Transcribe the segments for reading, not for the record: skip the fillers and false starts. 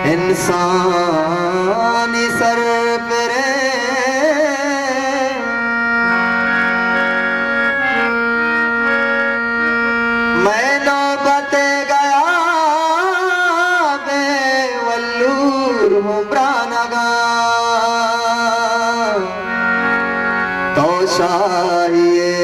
इंसानी सर पर मैं नौबत गया बेवल्लूर हुम्रानगा तो शाहिए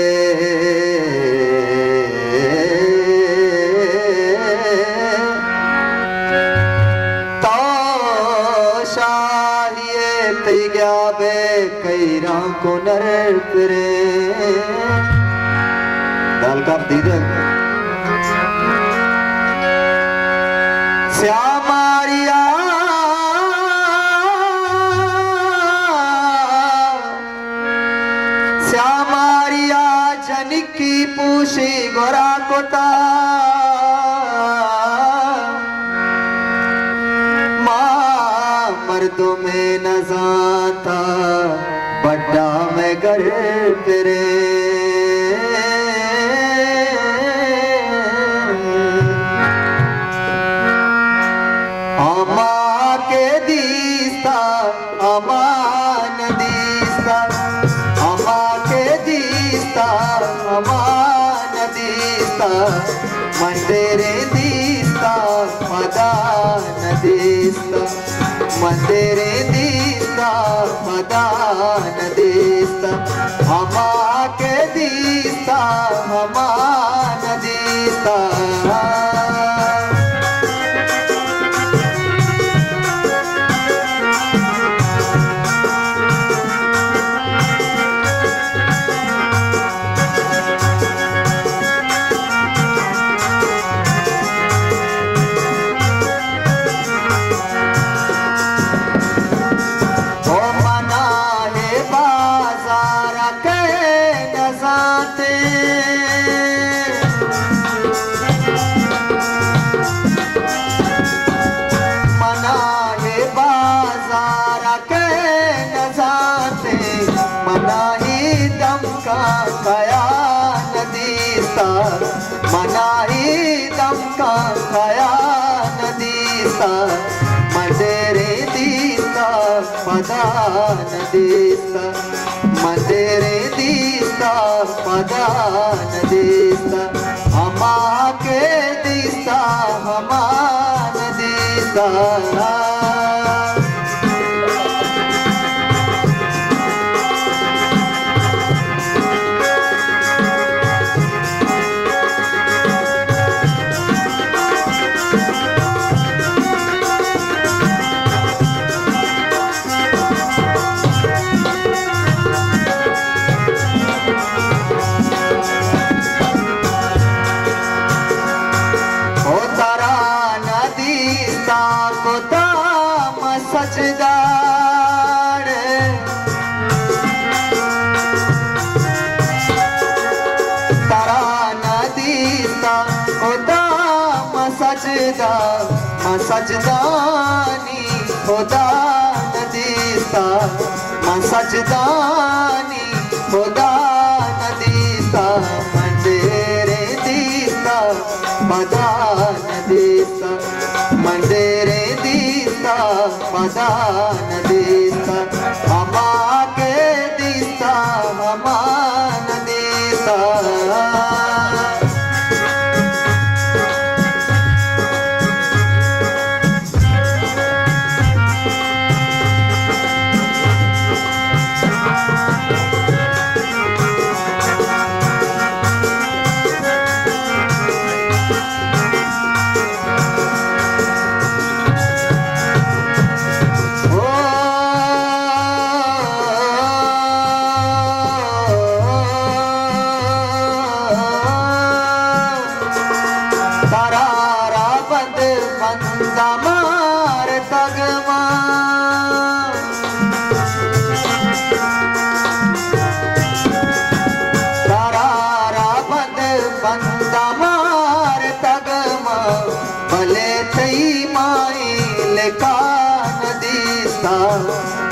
कैरा को नर फिरे दाल का दीदे श्यामारिया श्यामारिया जनिकी पूशी गोरा कोता मर्दों में न जाता बड्डा में घर फिरे अमा के दीस्ता अमान दीस्ता अमा के दीस्ता अमान दीस्ता मंदिरे दीस्ता मदान दीस्ता मंदिरे दीस्ता मदान दीस्ता हमा के दीस्ता हमान दीस्ता खाया नदीस्ता मनाही दम का खाया नदीस्ता मंदेरे दीस्ता पदान दीस्ता मंदेरे दीस्ता पदान दीस्ता हमा के दीस्ता हमान दीस्ता सजदार तारा नदीस्ता खुदा मसजदा मसजदानी खुदा नदीस्ता मसजदानी खुदा नदीस्ता मंदिरे दीस्ता मदान दीस्ता मंदिरे दीस्ता मदान दीस्ता हमा के दीस्ता हमान दीस्ता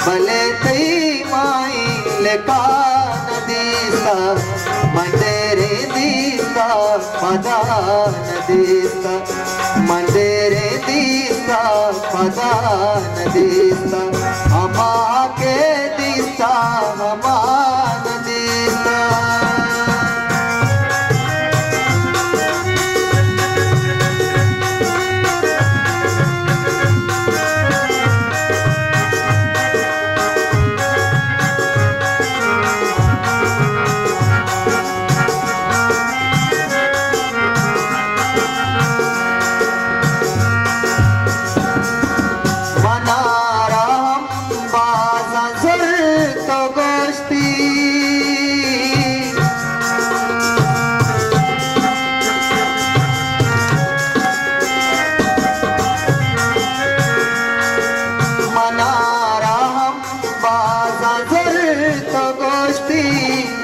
भले थई माई लेकान दीस्ता मंदिरे दीस्ता मदान दीस्ता मंदिरे दीस्ता पदान दिसता आमाके दिसता आमान दिसता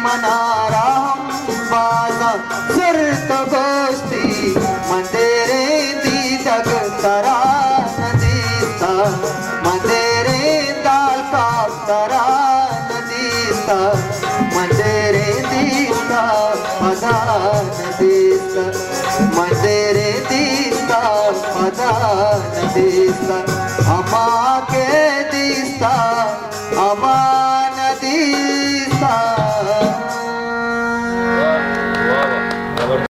मनाराम बाजा सुरत गोष्टी मंदिरे दीदग तरा नदीता मंदिरे दाल का तरा नदीता मंदिरे दीता पदा नदीता मंदिरे दीता पदा नदीता